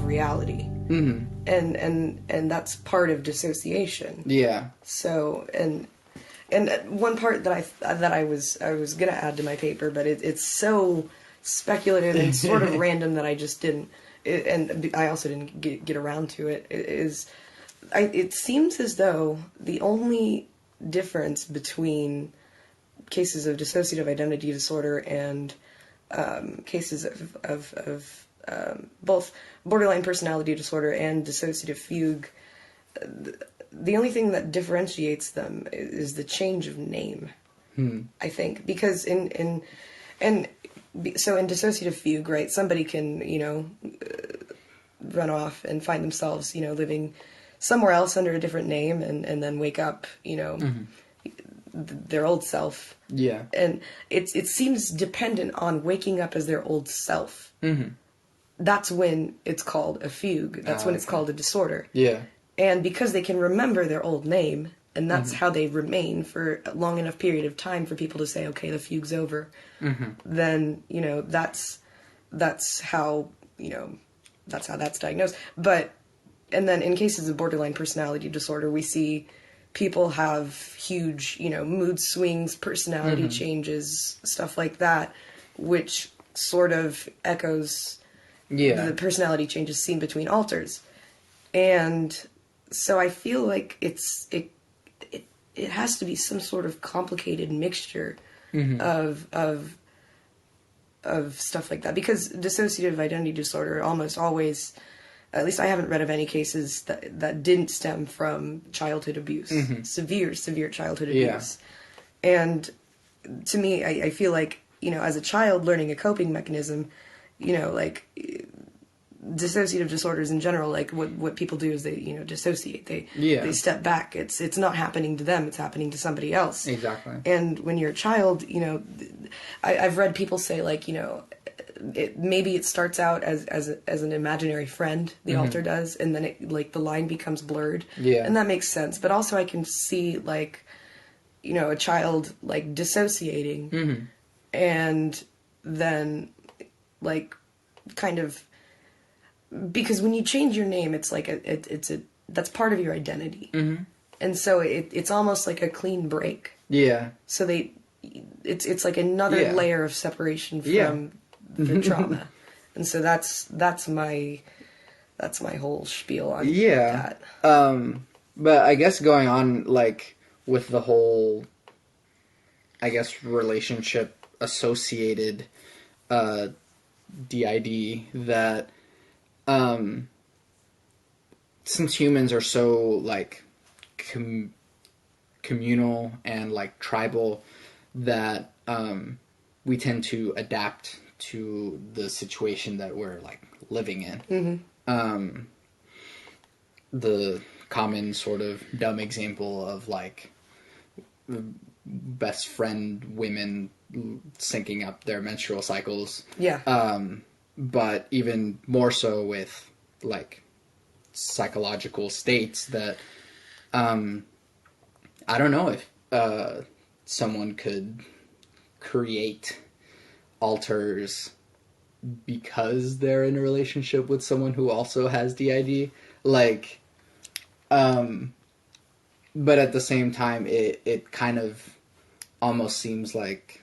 of reality. Mm-hmm. And that's part of dissociation. Yeah. So, and one part that I was gonna add to my paper, but it's so speculative and sort of random that I just didn't, and I also didn't get around to it. It seems as though the only difference between cases of dissociative identity disorder and cases of both borderline personality disorder and dissociative fugue, the only thing that differentiates them is the change of name. I think, because so in dissociative fugue, right, somebody can, run off and find themselves, living somewhere else under a different name, and then wake up, their old self. Yeah. And it seems dependent on waking up as their old self. Mm-hmm. That's when it's called a fugue. That's when it's called a disorder. Yeah. And because they can remember their old name, and that's how they remain for a long enough period of time for people to say, okay, the fugue's over, then, that's how, that's how that's diagnosed. And then in cases of borderline personality disorder, we see people have huge, mood swings, personality changes, stuff like that, which sort of echoes the personality changes seen between alters. And so I feel like it has to be some sort of complicated mixture of stuff like that, because dissociative identity disorder almost always, at least I haven't read of any cases that didn't stem from childhood abuse, severe childhood abuse. And to me, I feel like, as a child learning a coping mechanism, like dissociative disorders in general, like what people do is they, dissociate. They step back. It's not happening to them. It's happening to somebody else. Exactly. And when you're a child, I've read people say, like, maybe it starts out as an imaginary friend, the alter does, and then the line becomes blurred. Yeah. And that makes sense. But also I can see, like, a child, like, dissociating and then, like, kind of, because when you change your name, it's like that's part of your identity. And so it's almost like a clean break. Yeah. So it's like another layer of separation from the trauma. And so that's my whole spiel on that. But I guess going on, like, with the whole, I guess, relationship associated DID, that since humans are so, like, communal and, like, tribal, that we tend to adapt to the situation that we're, like, living in. The common sort of dumb example of, like, best friend women syncing up their menstrual cycles. But even more so with, like, psychological states that, I don't know if someone could create alters because they're in a relationship with someone who also has DID. Like, but at the same time, it kind of almost seems like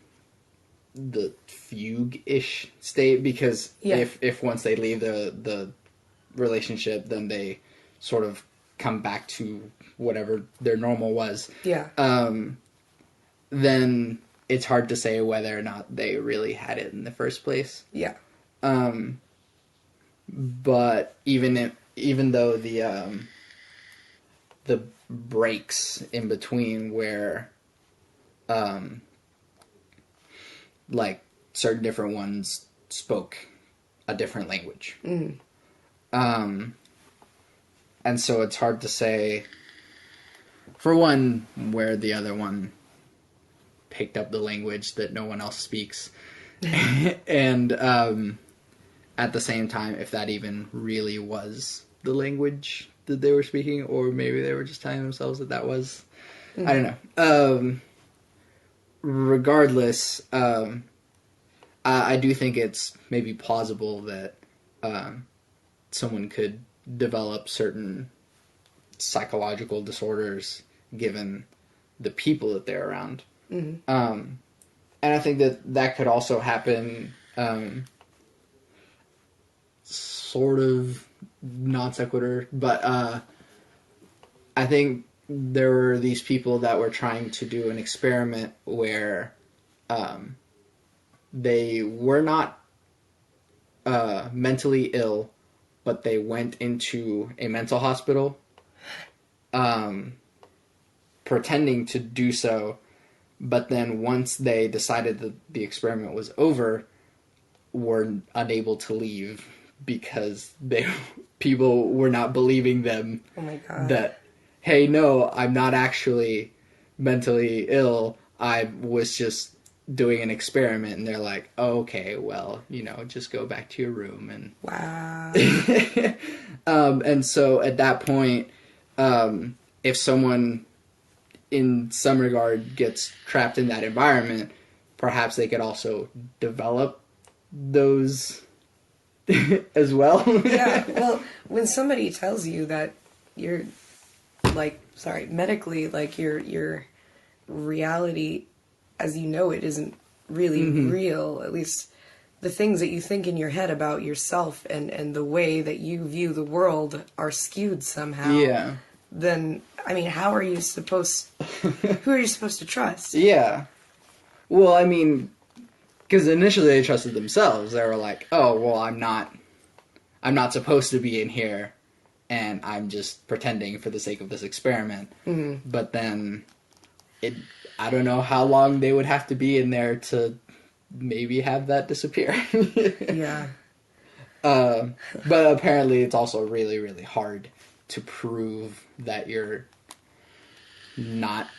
the fugue-ish state, because if once they leave the relationship, then they sort of come back to whatever their normal was. Then it's hard to say whether or not they really had it in the first place. But even though the breaks in between where like certain different ones spoke a different language. And so it's hard to say, for one, where the other one picked up the language that no one else speaks. And at the same time, if that even really was the language that they were speaking, or maybe they were just telling themselves that was. I don't know. Regardless, I do think it's maybe plausible that someone could develop certain psychological disorders given the people that they're around. And I think that could also happen, sort of non sequitur, but I think there were these people that were trying to do an experiment where they were not mentally ill, but they went into a mental hospital, pretending to do so, but then once they decided that the experiment was over, were unable to leave because people were not believing them. Oh my God. That, hey, no, I'm not actually mentally ill. I was just doing an experiment. And they're like, oh, okay, well, just go back to your room. And Wow. and so at that point, if someone in some regard gets trapped in that environment, perhaps they could also develop those as well. Yeah, well, when somebody tells you that you're, medically, your reality as you know it isn't really real, at least the things that you think in your head about yourself and the way that you view the world are skewed somehow. Yeah. Then, I mean, who are you supposed to trust? Yeah. Well, I mean, because initially they trusted themselves. They were like, oh, well, I'm not supposed to be in here, and I'm just pretending for the sake of this experiment. Mm-hmm. But then, I don't know how long they would have to be in there to maybe have that disappear. Yeah. But apparently it's also really, really hard to prove that you're not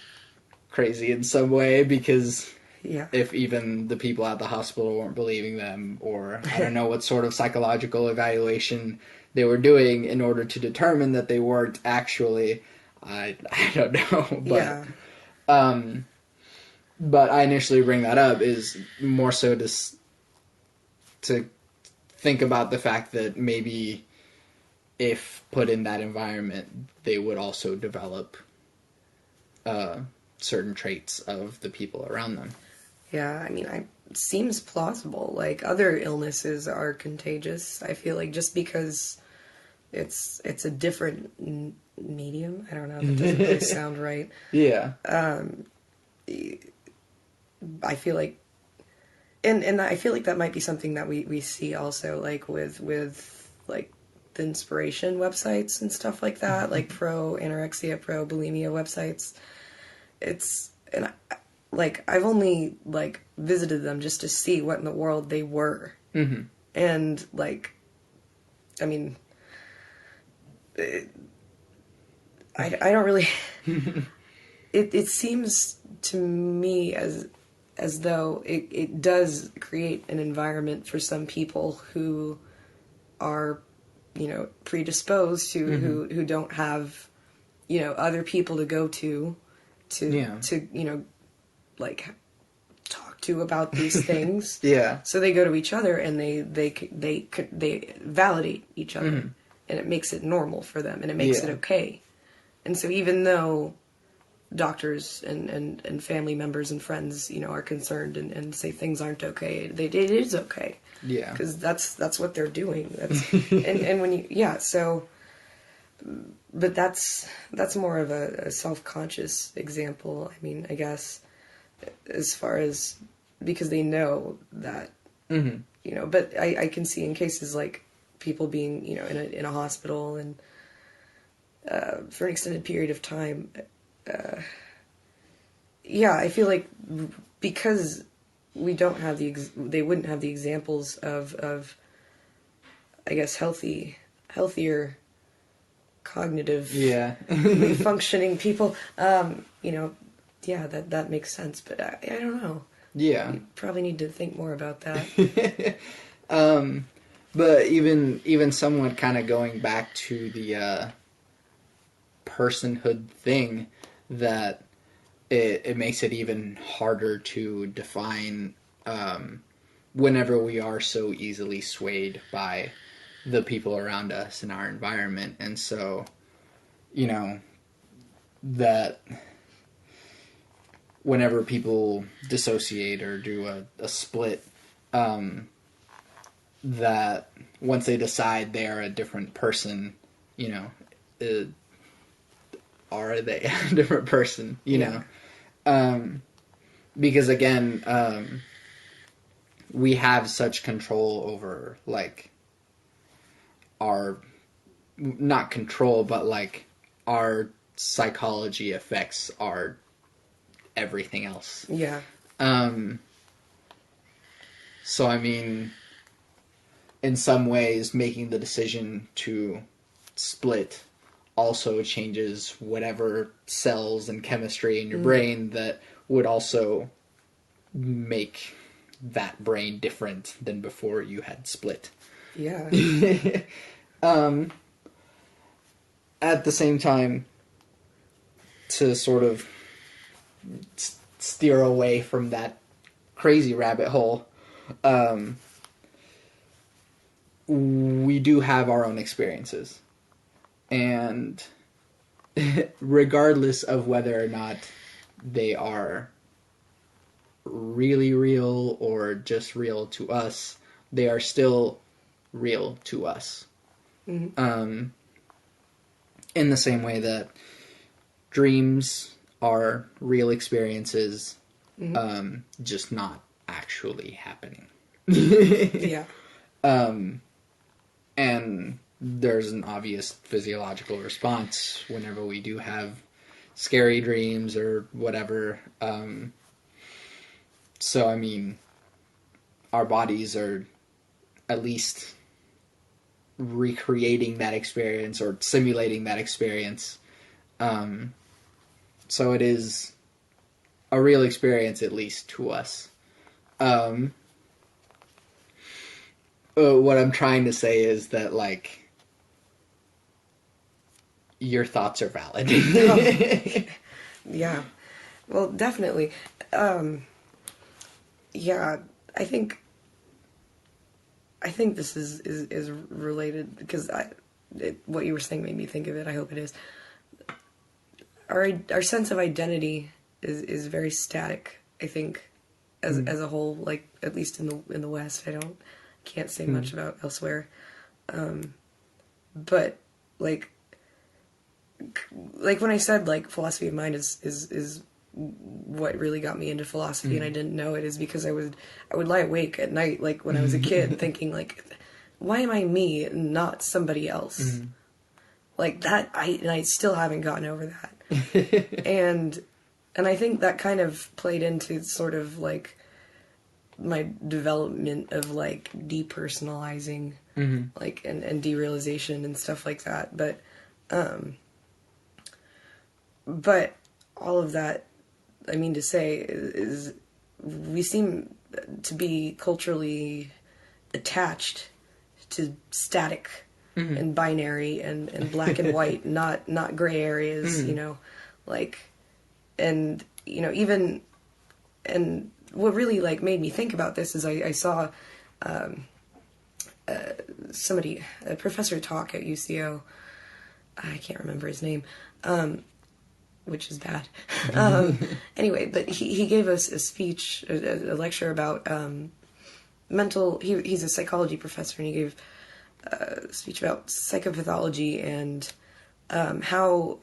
crazy in some way, because if even the people at the hospital weren't believing them, or I don't know what sort of psychological evaluation they were doing in order to determine that they weren't actually, I don't know. But, but I initially bring that up is more so to think about the fact that maybe if put in that environment, they would also develop certain traits of the people around them. Yeah, I mean, it seems plausible. Like, other illnesses are contagious. I feel like just because it's a different medium. I don't know. That doesn't really sound right. Yeah. I feel like, and I feel like that might be something that we see also, like with like the inspiration websites and stuff like that, like pro anorexia, pro bulimia websites. I've only visited them just to see what in the world they were, and I mean, I don't really. It seems to me as though it does create an environment for some people who are, predisposed to, who don't have, other people to go to talk to about these things. Yeah. So they go to each other and they validate each other, and it makes it normal for them, and it makes it okay. And so even though doctors and family members and friends, are concerned and say things aren't okay, it is okay. Yeah. Because that's what they're doing. That's and when but that's more of a self-conscious example. I mean, I guess, as far as, because they know that, but I can see in cases like people being, in a hospital and for an extended period of time, I feel like because we don't have they wouldn't have the examples of I guess healthier cognitive functioning people, that makes sense, but I don't know. Yeah. You probably need to think more about that. But even somewhat kind of going back to the personhood thing, that it makes it even harder to define whenever we are so easily swayed by the people around us and our environment. And so, you know, that whenever people dissociate or do a split, that once they decide they are a different person, you know, are they a different person, you know? Because again, we have such control over, like, our, not control, but like our psychology affects our everything else. Yeah. So I mean, in some ways, making the decision to split also changes whatever cells and chemistry in your brain that would also make that brain different than before you had split. Yeah. At the same time, to sort of steer away from that crazy rabbit hole, we do have our own experiences. And regardless of whether or not they are really real or just real to us, they are still real to us. Mm-hmm. In the same way that dreams are real experiences, just not actually happening. Yeah. And there's an obvious physiological response whenever we do have scary dreams or whatever. So, I mean, our bodies are at least recreating that experience or simulating that experience. So it is a real experience, at least to us. What I'm trying to say is that, like, your thoughts are valid. Yeah. Well, definitely. Yeah, I think this is related because what you were saying made me think of it. I hope it is. Our sense of identity is very static, I think, as a whole, like, at least in the West. Can't say much about elsewhere. But like when I said, like, philosophy of mind is what really got me into philosophy, and I didn't know it, is because I would lie awake at night, like, when I was a kid, thinking, like, why am I me and not somebody else? Like that, I still haven't gotten over that. and I think that kind of played into sort of, like, my development of, like, depersonalizing, like, and derealization and stuff like that. But all of that, I mean to say, is we seem to be culturally attached to static and binary and black and white, not gray areas, you know, like, and, you know, even, and what really, like, made me think about this is I saw a professor talk at UCO. I can't remember his name, which is bad. Anyway, but he gave us a speech, a lecture about mental. He's a psychology professor, and he gave a speech about psychopathology and how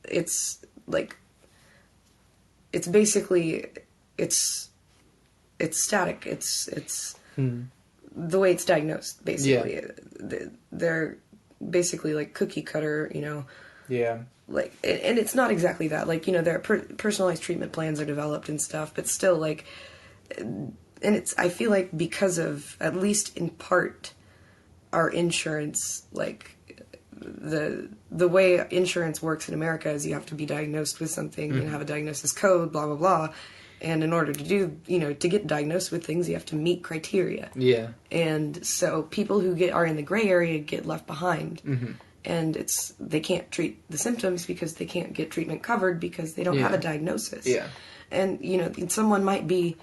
it's, like, it's basically it's static. It's the way it's diagnosed, basically. Yeah. They're basically, like, cookie cutter, you know. Yeah. Like, and it's not exactly that. Like, you know, there are personalized treatment plans are developed and stuff, but still, like, and it's, I feel like, because of, at least in part, our insurance, like, the way insurance works in America is you have to be diagnosed with something and have a diagnosis code, blah, blah, blah. And in order to do, you know, to get diagnosed with things, you have to meet criteria. Yeah. And so people who are in the gray area get left behind. And they can't treat the symptoms because they can't get treatment covered because they don't have a diagnosis. Yeah. And, you know, someone might be,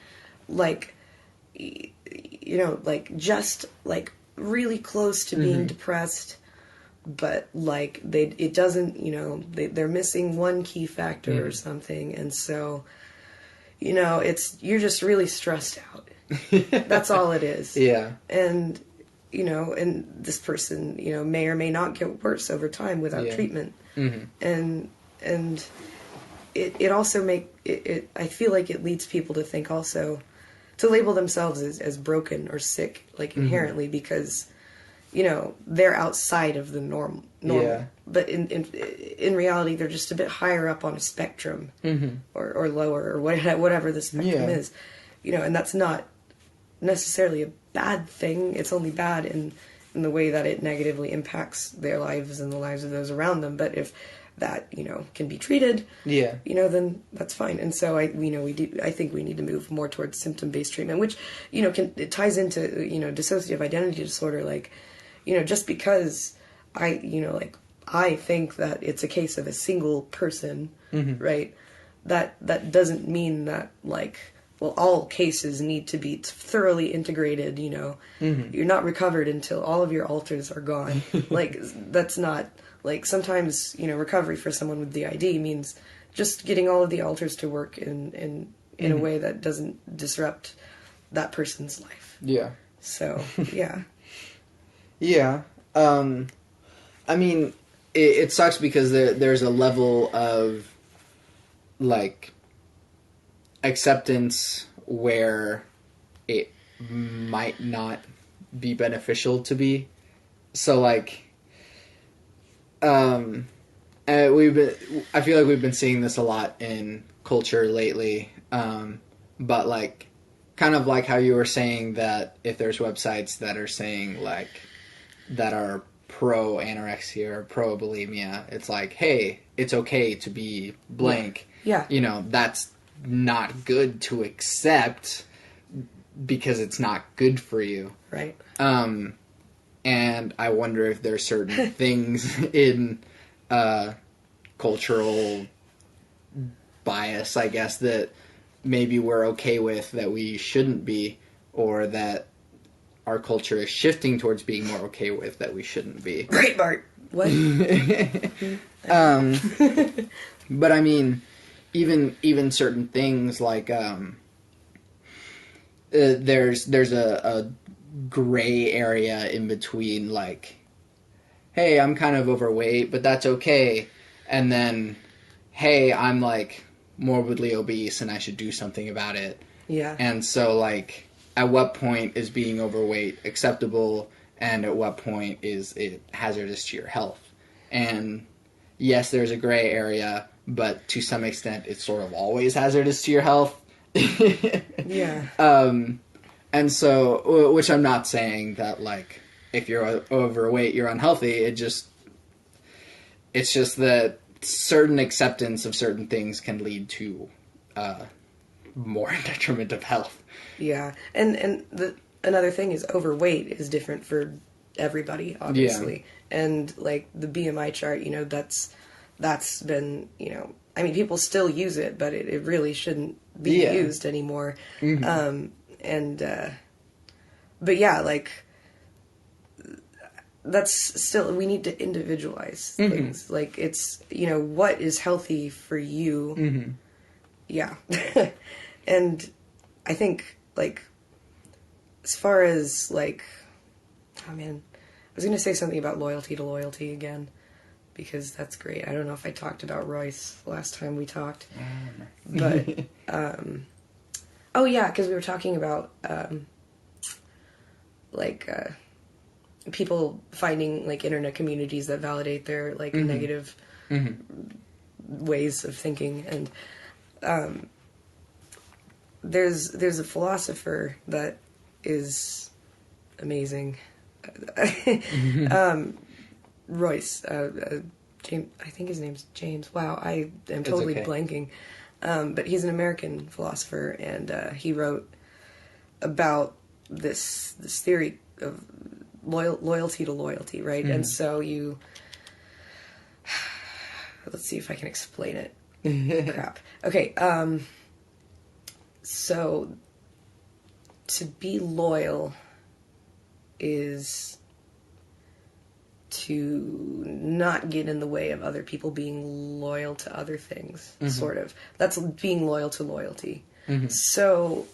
like, you know, like, just, like, really close to being depressed, but like it doesn't, they're missing one key factor or something, and so you're just really stressed out. That's all it is. Yeah. And and this person may or may not get worse over time without treatment. And it also I feel like it leads people to think also to label themselves as broken or sick, like inherently, because they're outside of the normal. Yeah. But in reality, they're just a bit higher up on a spectrum, or lower, or whatever the spectrum is, and that's not necessarily a bad thing. It's only bad in the way that it negatively impacts their lives and the lives of those around them. But if that can be treated, then that's fine. And so I think we need to move more towards symptom-based treatment, which it ties into dissociative identity disorder. Like just because I think that it's a case of a single person, right? That doesn't mean that all cases need to be thoroughly integrated. You're not recovered until all of your alters are gone. That's not. Sometimes, recovery for someone with DID means just getting all of the alters to work in a way that doesn't disrupt that person's life. Yeah. So, yeah. Yeah. I mean, it sucks because there's a level of, acceptance where it might not be beneficial to be. So, and I feel like we've been seeing this a lot in culture lately, but kind of like how you were saying that if there's websites that are saying that are pro anorexia or pro bulimia, it's hey, it's okay to be blank. Yeah. That's not good to accept because it's not good for you. Right. And I wonder if there's certain things in cultural bias, I guess, that maybe we're okay with that we shouldn't be, or that our culture is shifting towards being more okay with that we shouldn't be. Right, Bart. What? But I mean, even certain things there's a gray area in between, hey, I'm kind of overweight, but that's okay, and then, hey, I'm morbidly obese and I should do something about it. Yeah. And so at what point is being overweight acceptable, and at what point is it hazardous to your health? And yes, there's a gray area, but to some extent it's sort of always hazardous to your health. Yeah. And so, which I'm not saying that if you're overweight you're unhealthy. It's just that certain acceptance of certain things can lead to more detriment of health. Yeah, and another thing is overweight is different for everybody, obviously. Yeah. And the BMI chart, that's been, I mean, people still use it, but it really shouldn't be used anymore. But yeah, that's still, we need to individualize things. It's, what is healthy for you? Yeah. And I think, as far as, oh man, I was going to say something about loyalty to loyalty again, because that's great. I don't know if I talked about Royce last time we talked, but, oh yeah, because we were talking about, people finding, internet communities that validate their, negative ways of thinking, and, there's a philosopher that is amazing. Royce, James, I think his name's James. Wow, I am totally blanking. But he's an American philosopher, and he wrote about this theory of loyalty to loyalty, right? And so let's see if I can explain it. Crap. Okay. So to be loyal is to not get in the way of other people being loyal to other things, sort of. That's being loyal to loyalty. So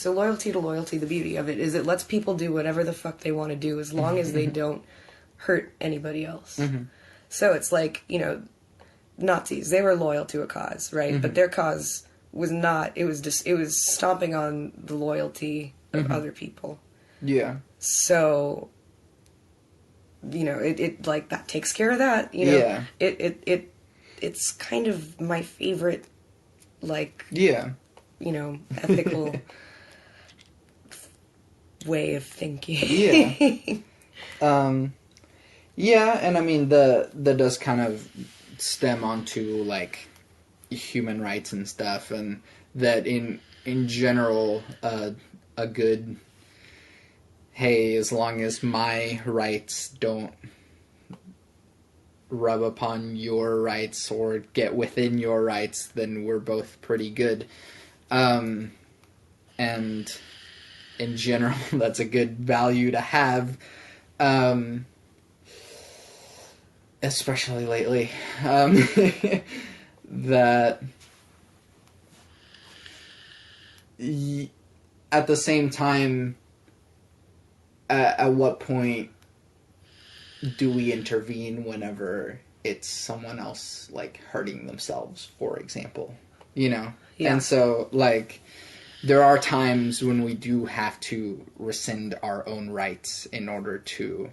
loyalty to loyalty, the beauty of it is it lets people do whatever the fuck they want to do as long as they don't hurt anybody else. So it's like, you know, Nazis, they were loyal to a cause, right? But their cause was not, it was stomping on the loyalty of other people. Yeah. So, you know, it like that takes care of that, you know. Yeah. It's kind of my favorite, like, yeah, you know, ethical way of thinking. Yeah, and I mean that does kind of stem onto like human rights and stuff, and that in general, a good, hey, as long as my rights don't rub upon your rights or get within your rights, then we're both pretty good. And in general, that's a good value to have. Especially lately, that at the same time, at what point do we intervene whenever it's someone else, like, hurting themselves, for example, you know? Yeah. And so, like, there are times when we do have to rescind our own rights in order to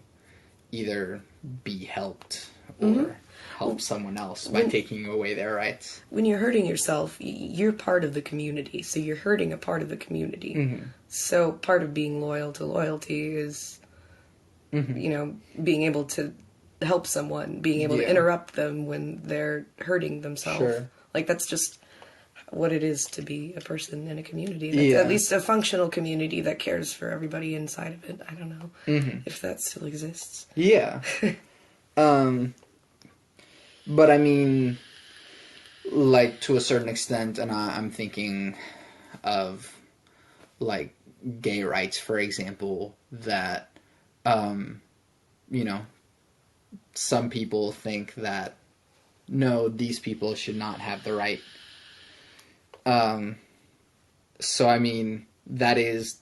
either be helped or help someone else by taking away their rights. When you're hurting yourself, you're part of the community, so you're hurting a part of the community. So part of being loyal to loyalty is, you know, being able to help someone, being able to interrupt them when they're hurting themselves. Sure. Like, that's just what it is to be a person in a community. That's at least a functional community that cares for everybody inside of it. I don't know if that still exists. Yeah. But I mean, like, to a certain extent, and I'm thinking of, like, gay rights, for example, that, you know, some people think that, no, these people should not have the right. So, I mean, that is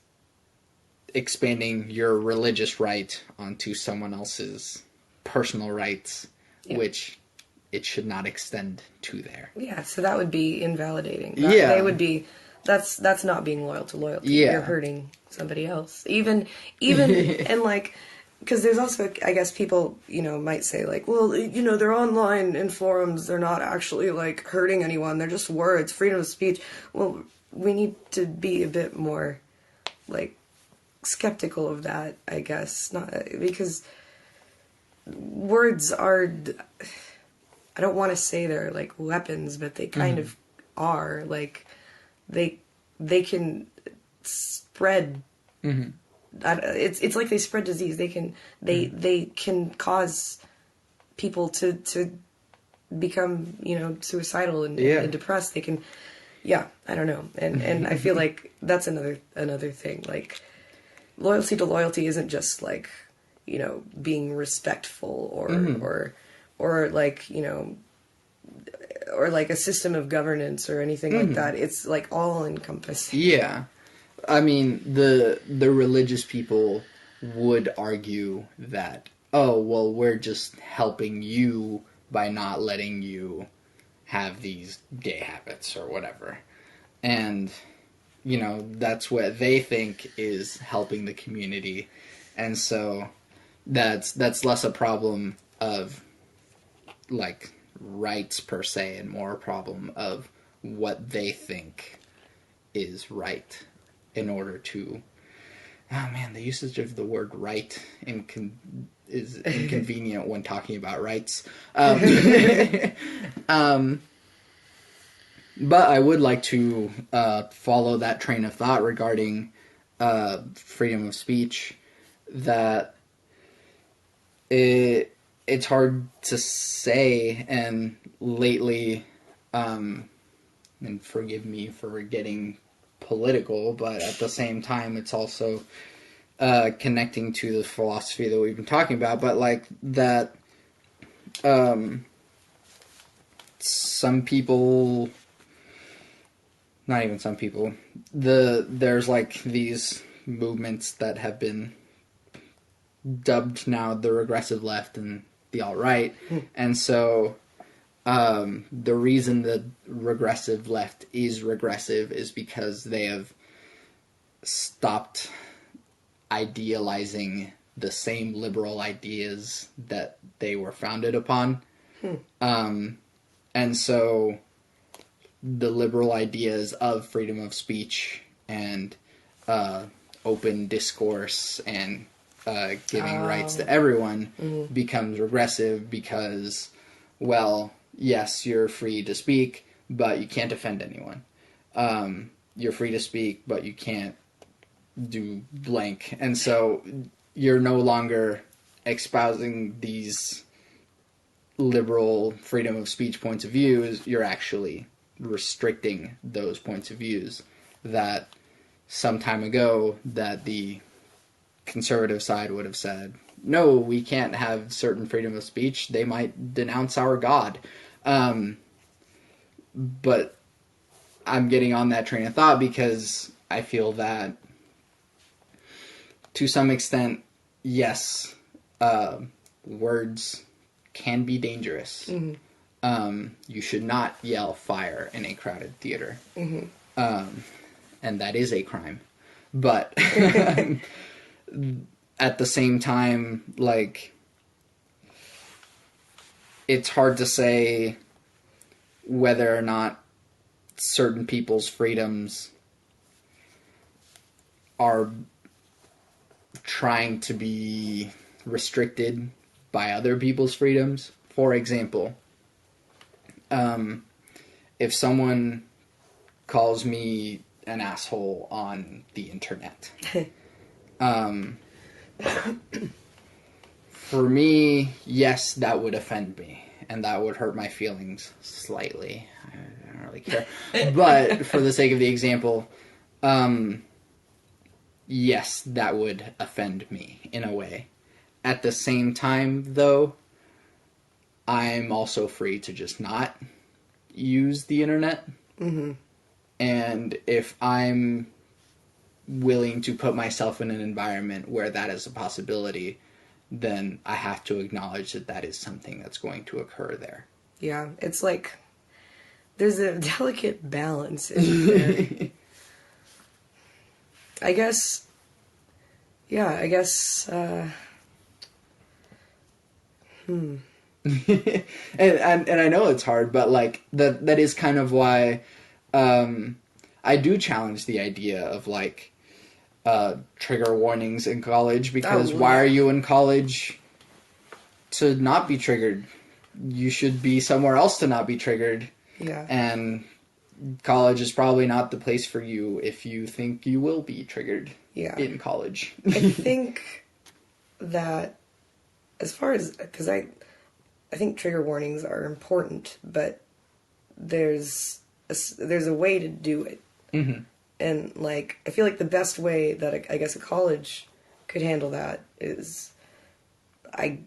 expanding your religious right onto someone else's personal rights, which it should not extend to there. Yeah, so that would be invalidating. Yeah. They would be, that's not being loyal to loyalty. Yeah. You're hurting somebody else. Even, and like, because there's also, I guess people, you know, might say like, well, you know, they're online in forums, they're not actually like hurting anyone, they're just words, freedom of speech. Well, we need to be a bit more like skeptical of that, I guess. Not because words are, I don't want to say they're like weapons, but they kind of are. Like, they can spread. It's like they spread disease. They can cause people to become, you know, suicidal and depressed. They can, I don't know, and I feel like that's another thing. Like, loyalty to loyalty isn't just like, you know, being respectful or like, you know, or like a system of governance or anything like that. It's like all encompassing. Yeah. I mean, the religious people would argue that, oh, well, we're just helping you by not letting you have these gay habits or whatever. And, you know, that's what they think is helping the community. And so that's less a problem of, like, rights per se, and more a problem of what they think is right in order to... Oh man, the usage of the word right is inconvenient when talking about rights. But I would like to follow that train of thought regarding freedom of speech, that it's hard to say, and lately, and forgive me for getting political, but at the same time, it's also connecting to the philosophy that we've been talking about, but like that some people, not even some people, there's like these movements that have been dubbed now the regressive left and the alt-right, and so the reason the regressive left is regressive is because they have stopped idealizing the same liberal ideas that they were founded upon. And so the liberal ideas of freedom of speech and open discourse and giving rights to everyone becomes regressive because, well, yes, you're free to speak, but you can't offend anyone. You're free to speak, but you can't do blank. And so you're no longer espousing these liberal freedom of speech points of views. You're actually restricting those points of views that some time ago that the conservative side would have said, no, we can't have certain freedom of speech. They might denounce our God. But I'm getting on that train of thought because I feel that to some extent, yes, words can be dangerous. You should not yell fire in a crowded theater. And that is a crime. But at the same time, like, it's hard to say whether or not certain people's freedoms are trying to be restricted by other people's freedoms. For example, if someone calls me an asshole on the internet, for me, yes, that would offend me, and that would hurt my feelings slightly. I don't really care. But for the sake of the example, yes, that would offend me in a way. At the same time, though, I'm also free to just not use the internet. And if I'm willing to put myself in an environment where that is a possibility, then I have to acknowledge that that is something that's going to occur there. Yeah, it's like there's a delicate balance in there. I guess, and I know it's hard, but like that is kind of why I do challenge the idea of like trigger warnings in college, because why are you in college to not be triggered? You should be somewhere else to not be triggered. Yeah. And college is probably not the place for you if you think you will be triggered in college. I think that as far as, because I think trigger warnings are important, but there's a way to do it. And like, I feel like the best way that I guess a college could handle that is, I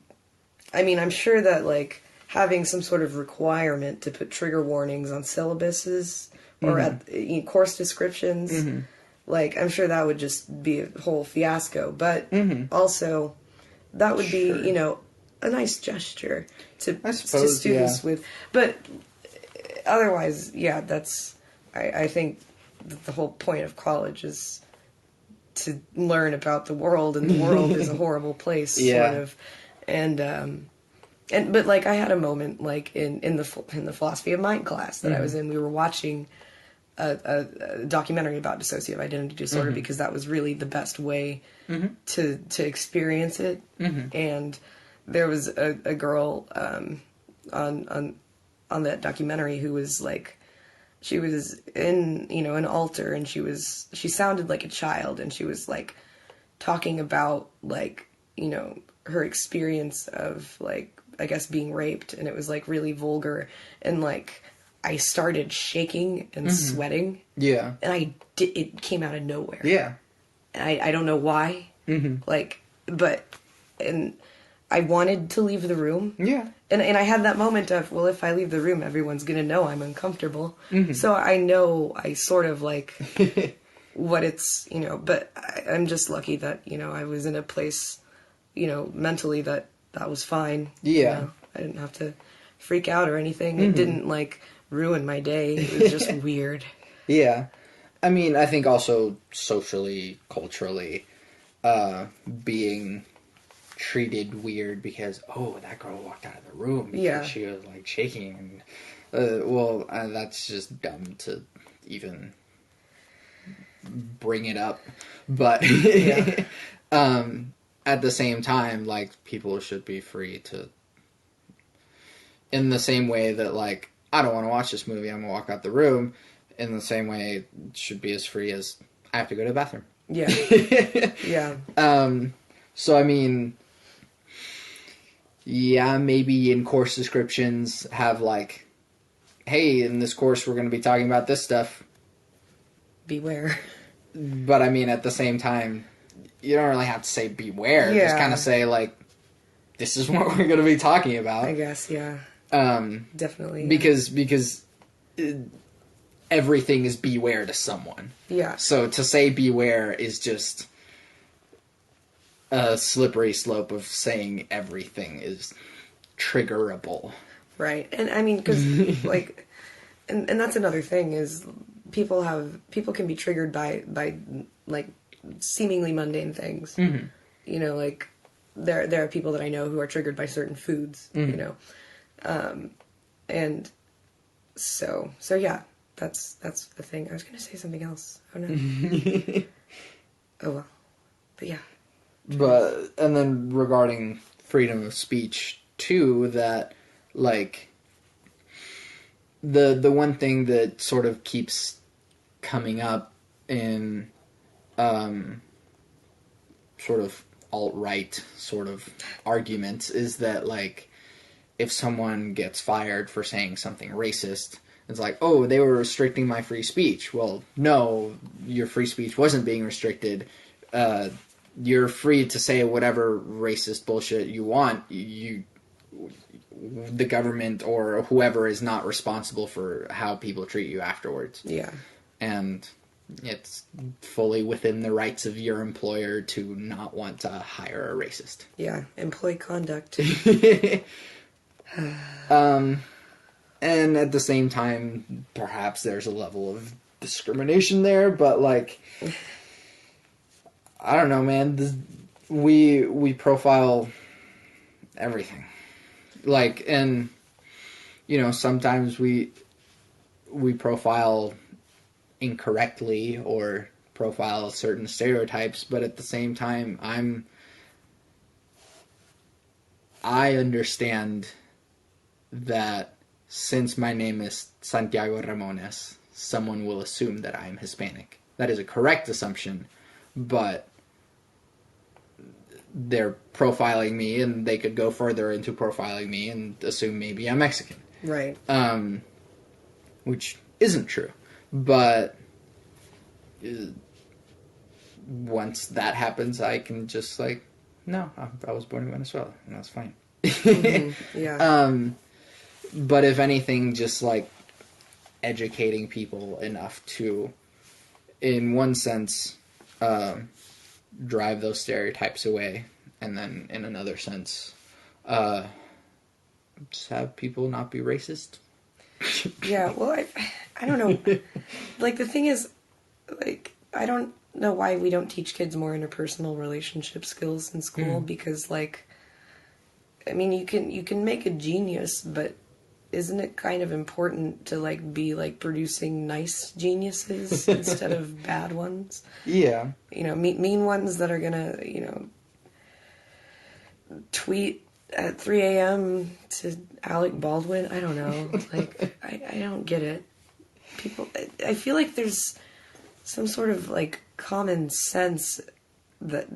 mean, I'm sure that like having some sort of requirement to put trigger warnings on syllabuses or at course descriptions, like I'm sure that would just be a whole fiasco. But also, that would be, you know, a nice gesture to students with. But otherwise, yeah, that's, I think that the whole point of college is to learn about the world, and the world is a horrible place, sort of. But like I had a moment like in the philosophy of mind class that I was in. We were watching a documentary about dissociative identity disorder because that was really the best way to experience it. And there was a girl on that documentary who was like, she was in, you know, an altar, and she sounded like a child, and she was like talking about like, you know, her experience of like, I guess, being raped, and it was like really vulgar, and like I started shaking and sweating. Yeah. And it came out of nowhere. Yeah. And I don't know why. Like, but, and I wanted to leave the room. Yeah. And I had that moment of, well, if I leave the room, everyone's going to know I'm uncomfortable. So I know I sort of like what it's, but I'm just lucky that, I was in a place, mentally that was fine. Yeah. I didn't have to freak out or anything. It didn't like ruin my day. It was just weird. Yeah. I mean, I think also socially, culturally, being treated weird because, oh, that girl walked out of the room because she was like shaking. And, that's just dumb to even bring it up. But at the same time, like, people should be free to, in the same way that, like, I don't want to watch this movie, I'm going to walk out the room, in the same way it should be as free as I have to go to the bathroom. Yeah. Yeah. So, I mean, yeah, maybe in course descriptions have, like, hey, in this course we're going to be talking about this stuff. Beware. But, I mean, at the same time, you don't really have to say beware. Yeah. Just kind of say, like, this is what we're going to be talking about. I guess, yeah. Definitely. Yeah. Because everything is beware to someone. Yeah. So to say beware is just a slippery slope of saying everything is triggerable. Right. And I mean, because, like, and that's another thing is people can be triggered by like, seemingly mundane things. Like, there are people that I know who are triggered by certain foods, and so yeah, that's the thing. I was going to say something else. Oh no. Oh well. But yeah. But, and then regarding freedom of speech too, that, like, the one thing that sort of keeps coming up in sort of alt-right sort of arguments is that, like, if someone gets fired for saying something racist, it's like, oh, they were restricting my free speech. Well, no, your free speech wasn't being restricted. You're free to say whatever racist bullshit you want. The government or whoever is not responsible for how people treat you afterwards. Yeah. And it's fully within the rights of your employer to not want to hire a racist. Yeah, employee conduct. And at the same time, perhaps there's a level of discrimination there, but, like, I don't know, man. We profile everything. Like, and, sometimes we profile incorrectly or profile certain stereotypes, but at the same time, I understand that since my name is Santiago Ramones, someone will assume that I'm Hispanic. That is a correct assumption, but they're profiling me, and they could go further into profiling me and assume maybe I'm Mexican. Right. Which isn't true. But once that happens, I can just, like, no, I was born in Venezuela, and that's fine. Yeah. But if anything, just, like, educating people enough to, in one sense, drive those stereotypes away, and then in another sense, just have people not be racist. Yeah, well, I don't know. Like, the thing is, like, I don't know why we don't teach kids more interpersonal relationship skills in school, because, like, I mean, you can make a genius, but isn't it kind of important to, like, be, like, producing nice geniuses instead of bad ones? Yeah. Mean ones that are gonna, tweet at 3 a.m. to Alec Baldwin. I don't know. Like, I don't get it. People, I feel like there's some sort of, like, common sense that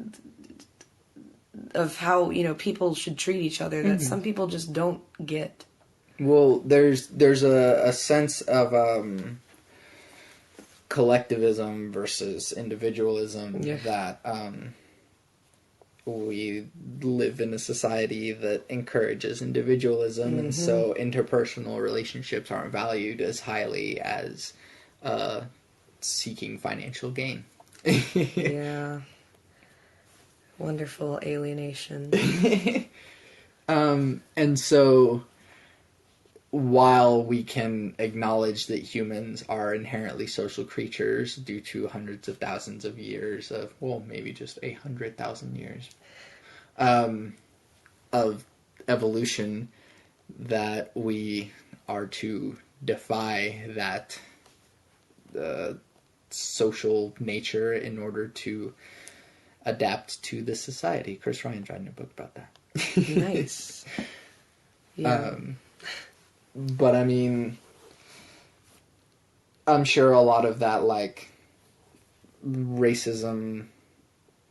of how, people should treat each other that some people just don't get. Well, there's a sense of collectivism versus individualism that we live in a society that encourages individualism, and so interpersonal relationships aren't valued as highly as seeking financial gain. Yeah. Wonderful alienation. And so while we can acknowledge that humans are inherently social creatures due to hundreds of thousands of years of, well, maybe just 100,000 years of evolution, that we are to defy that social nature in order to adapt to this society. Chris Ryan's writing a book about that. Nice. Yeah. But I mean, I'm sure a lot of that, like, racism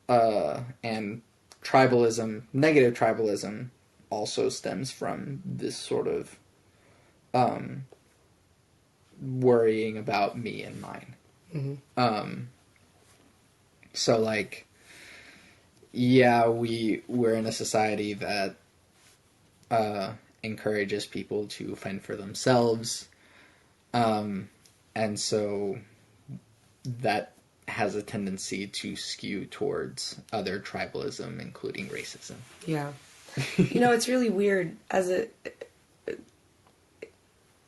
and tribalism, negative tribalism, also stems from this sort of worrying about me and mine. Mm-hmm. So, like, yeah, we're in a society that encourages people to fend for themselves, and so that has a tendency to skew towards other tribalism, including racism. Yeah. You know, it's really weird as a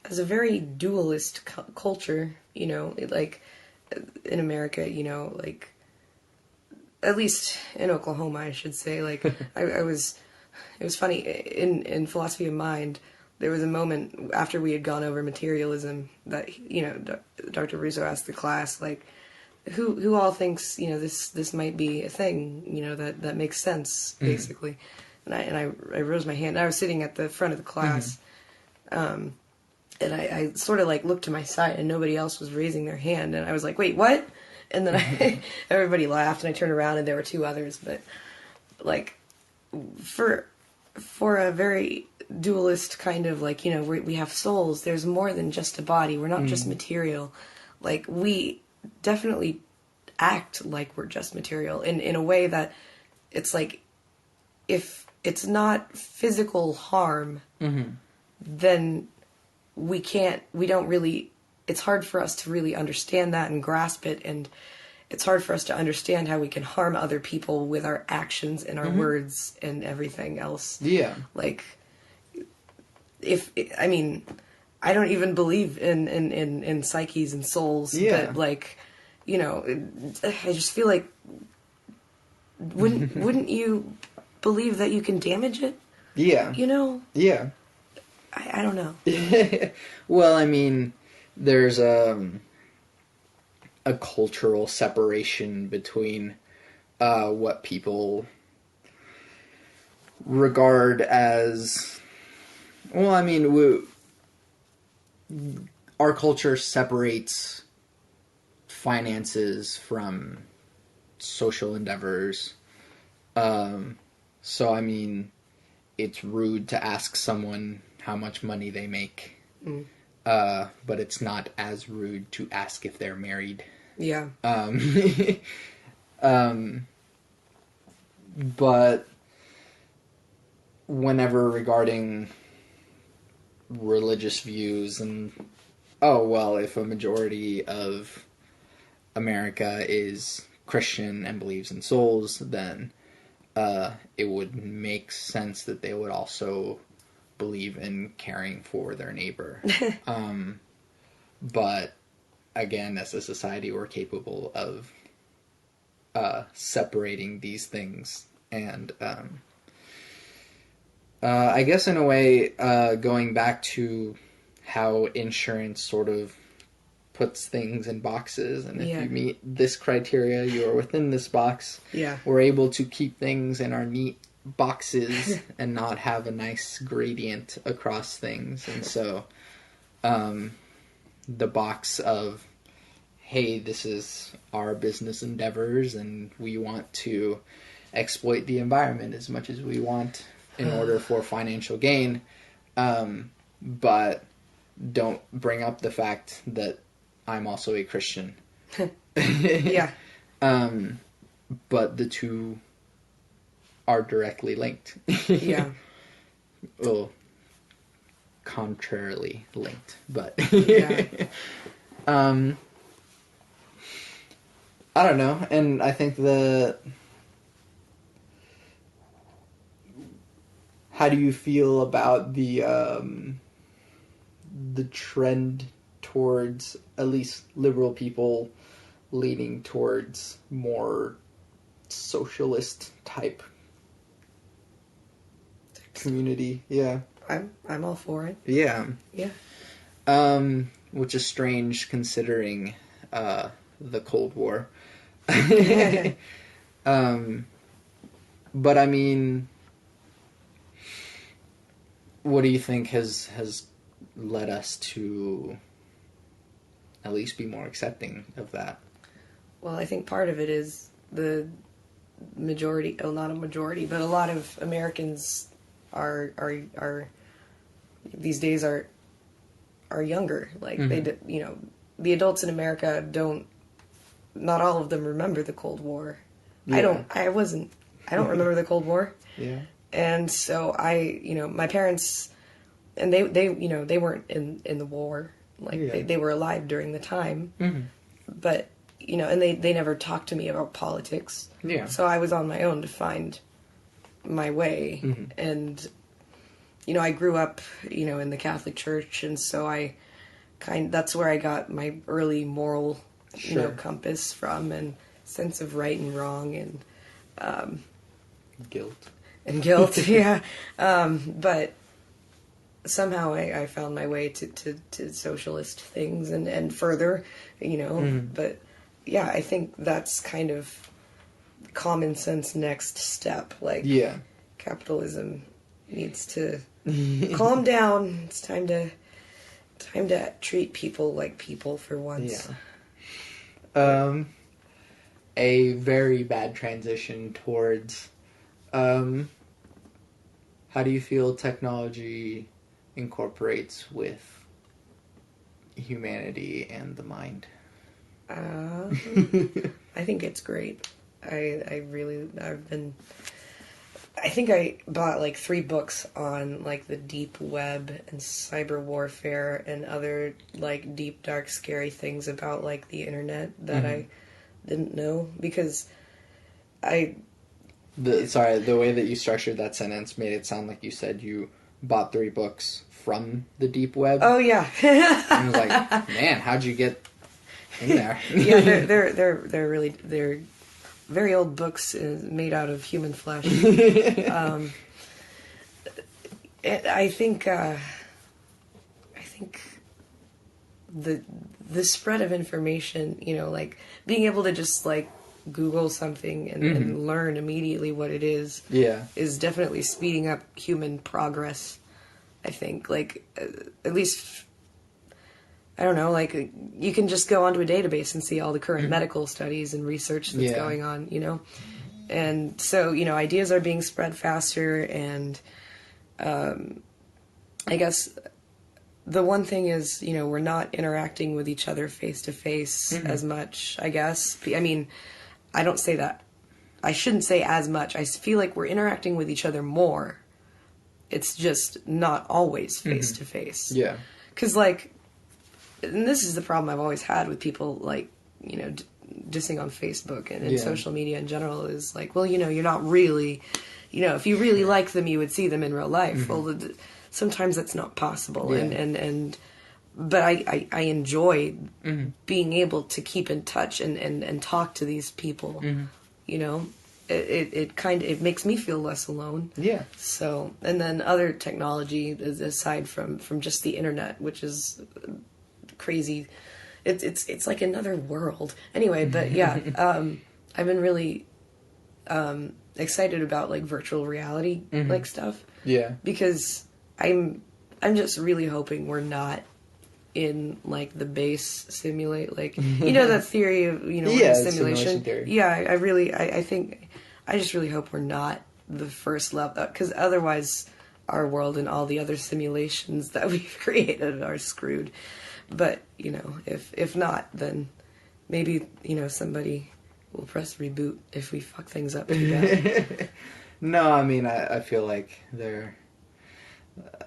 very dualist culture, you know, like in America, you know, like at least in Oklahoma, I should say, like it was funny in philosophy of mind. There was a moment after we had gone over materialism that, you know, Dr. Russo asked the class, like, who all thinks, you know, this might be a thing, you know, that makes sense, basically. And I rose my hand. I was sitting at the front of the class, and I sort of like looked to my side, and nobody else was raising their hand, and I was like, wait, what? And then everybody laughed, and I turned around, and there were two others. But like, for a very dualist kind of, like, you know, we have souls. There's more than just a body. We're not just material. Like, we definitely act like we're just material in a way that it's like, if it's not physical harm, then it's hard for us to really understand that and grasp it, and it's hard for us to understand how we can harm other people with our actions and our words and everything else. Yeah. Like, I mean, I don't even believe in psyches and souls, but, like, you know, I just feel like, wouldn't you believe that you can damage it? Yeah. You know? Yeah. I don't know. Well, I mean, there's a cultural separation between what people regard as, well, I mean, our culture separates finances from social endeavors. So, I mean, it's rude to ask someone how much money they make. But it's not as rude to ask if they're married. Yeah. But whenever regarding religious views and, oh, well, if a majority of America is Christian and believes in souls, then it would make sense that they would also believe in caring for their neighbor. But again, as a society, we're capable of separating these things. And I guess in a way, going back to how insurance sort of puts things in boxes, and if you meet this criteria, you're within this box. Yeah. We're able to keep things in our neat boxes and not have a nice gradient across things. And so the box of, hey, this is our business endeavors and we want to exploit the environment as much as we want in order for financial gain, but don't bring up the fact that I'm also a Christian. Yeah. But the two are directly linked. Yeah. Well, contrarily linked, but Yeah. I don't know, and I think how do you feel about the trend towards at least liberal people leaning towards more socialist type community? Yeah. I'm all for it. Yeah. Yeah. Which is strange considering the Cold War. But I mean, what do you think has led us to at least be more accepting of that? Well, I think part of it is the majority, well, not a majority, but a lot of Americans are these days are younger. Like the adults in America not all of them remember the Cold War. Yeah. I don't remember the Cold War. Yeah. And so my parents, and they they weren't in the war. Like they were alive during the time. Mm-hmm. But, and they never talked to me about politics. Yeah. So I was on my own to find my way. Mm-hmm. And, I grew up, in the Catholic Church, and so that's where I got my early moral, compass from, and sense of right and wrong, and guilt. And guilt, yeah. But somehow I found my way to socialist things and further, Mm-hmm. But yeah, I think that's kind of common sense next step. Like, capitalism needs to calm down. It's time to treat people like people for once. Yeah. A very bad transition towards how do you feel technology incorporates with humanity and the mind? I think it's great. I think I bought like 3 books on like the deep web and cyber warfare and other like deep, dark, scary things about like the internet that I didn't know, because the way that you structured that sentence made it sound like you said you bought 3 books from the deep web. Oh yeah. I was like, man, how'd you get in there? Yeah, they're very old books made out of human flesh. I think the spread of information, like being able to just like Google something and learn immediately what it is definitely speeding up human progress. I think, like, at least, I don't know, like, you can just go onto a database and see all the current medical studies and research that's going on, And so, ideas are being spread faster, and I guess the one thing is, we're not interacting with each other face-to-face as much, I guess. I mean, I don't say that. I shouldn't say as much. I feel like we're interacting with each other more. It's just not always face-to-face. Yeah. Because, like, and this is the problem I've always had with people, like, dissing on Facebook and social media in general, is like, well, you're not really, if you really like them, you would see them in real life. Well, sometimes that's not possible. Yeah. But I enjoy being able to keep in touch and talk to these people, It makes me feel less alone. Yeah. So, and then other technology aside from just the internet, which is crazy. It's like another world. Anyway, but yeah, I've been really excited about like virtual reality like stuff. Yeah. Because I'm just really hoping we're not in like the base simulate, like that theory of simulation theory. Yeah, I think I just really hope we're not the first level, because otherwise our world and all the other simulations that we've created are screwed. But if not, then maybe somebody will press reboot if we fuck things up too bad. No, I mean, I feel like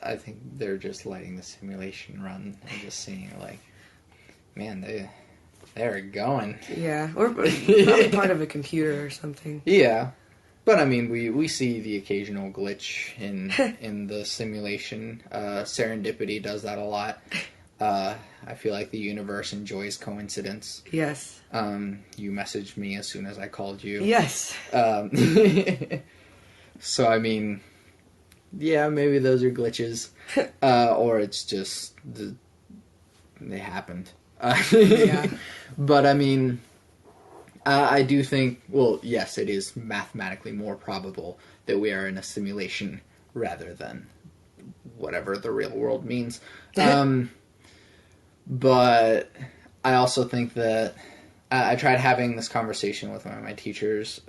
I think they're just letting the simulation run and just seeing, like, man, they're going. Yeah, or probably part of a computer or something. Yeah. But I mean, we see the occasional glitch in the simulation. Serendipity does that a lot. I feel like the universe enjoys coincidence. Yes. You messaged me as soon as I called you. Yes. So I mean, yeah, maybe those are glitches, or it's just they happened. Yeah. But I mean. I do think, well, yes, it is mathematically more probable that we are in a simulation rather than whatever the real world means. But I also think that I tried having this conversation with one of my teachers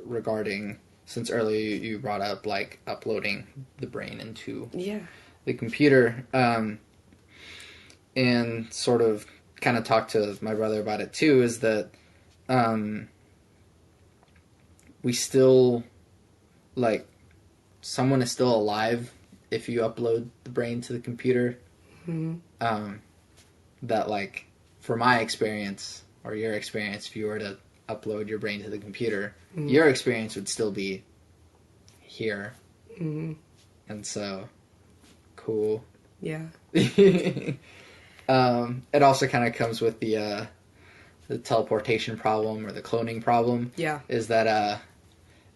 regarding, since earlier you brought up, like, uploading the brain into the computer, and sort of kind of talked to my brother about it too, is that we still, like, someone is still alive if you upload the brain to the computer. Mm-hmm. That, like, for my experience, or your experience, if you were to upload your brain to the computer, mm-hmm. your experience would still be here. Mm-hmm. And so, cool. Yeah. It also kind of comes with the teleportation problem or the cloning problem. Yeah. Is that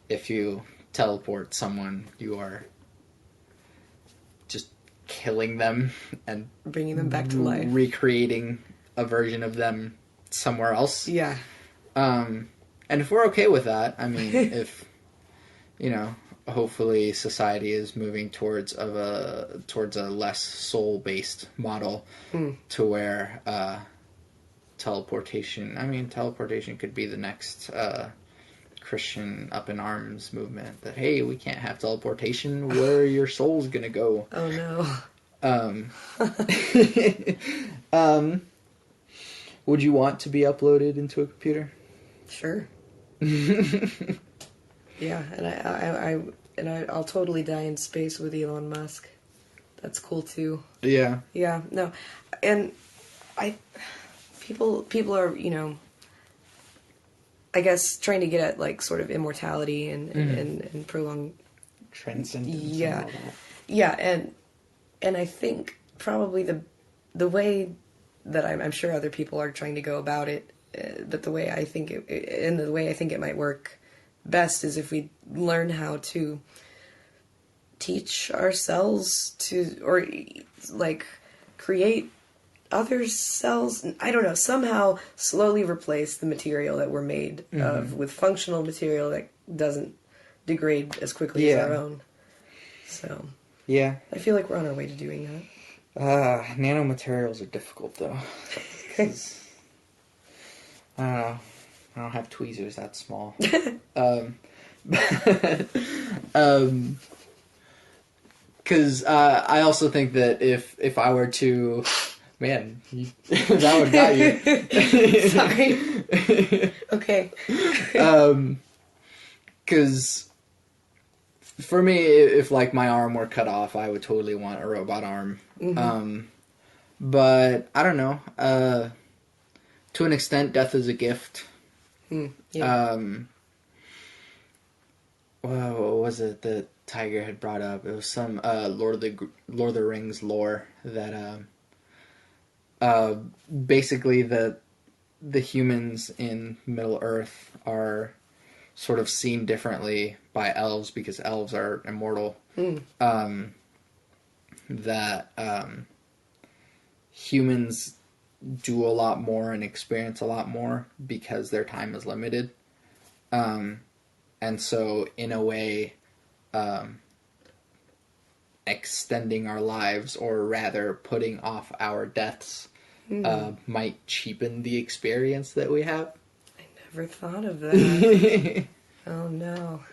if you teleport someone, you are just killing them and bringing them back to life, recreating a version of them somewhere else. Yeah. And if we're okay with that, I mean, if, you know, hopefully society is moving towards a less soul-based model to where teleportation could be the next Christian up in arms movement, that, hey, we can't have teleportation, where are your soul's gonna go? Oh no. Would you want to be uploaded into a computer? Sure. Yeah, and I'll totally die in space with Elon Musk. That's cool too. Yeah. Yeah, no. And people are, you know, I guess trying to get at, like, sort of immortality and prolong transcendence. Yeah. And all that. Yeah, and I think probably the way that I'm sure other people are trying to go about it, but the way I think it might work best is if we learn how to teach ourselves to, or, like, create other cells, I don't know, somehow slowly replace the material that we're made of with functional material that doesn't degrade as quickly as our own. So, yeah, I feel like we're on our way to doing that. Nanomaterials are difficult, though. 'Cause, I don't know, I don't have tweezers that small. Because I also think that if I were to... Man, that one got you. Sorry. Okay. Because for me, if, like, my arm were cut off, I would totally want a robot arm. Mm-hmm. But I don't know. To an extent, death is a gift. Yeah. What was it that Tiger had brought up? It was some Lord of the Rings lore that basically the humans in Middle Earth are sort of seen differently by elves because elves are immortal. That humans do a lot more and experience a lot more because their time is limited. And so, in a way, extending our lives, or rather putting off our deaths, might cheapen the experience that we have. I never thought of that. Oh no.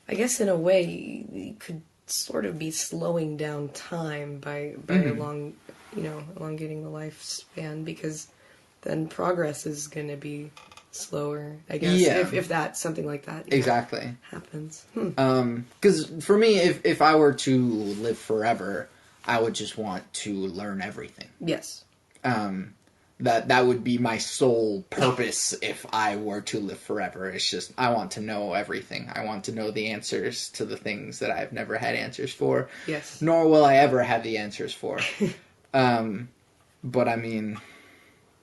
I guess in a way you could sort of be slowing down time by elongating the lifespan, because then progress is going to be slower, I guess. Yeah. If that, something like that. Exactly. Happens. Because for me, if I were to live forever, I would just want to learn everything. Yes. That would be my sole purpose if I were to live forever. It's just, I want to know everything. I want to know the answers to the things that I've never had answers for. Yes. Nor will I ever have the answers for. But I mean,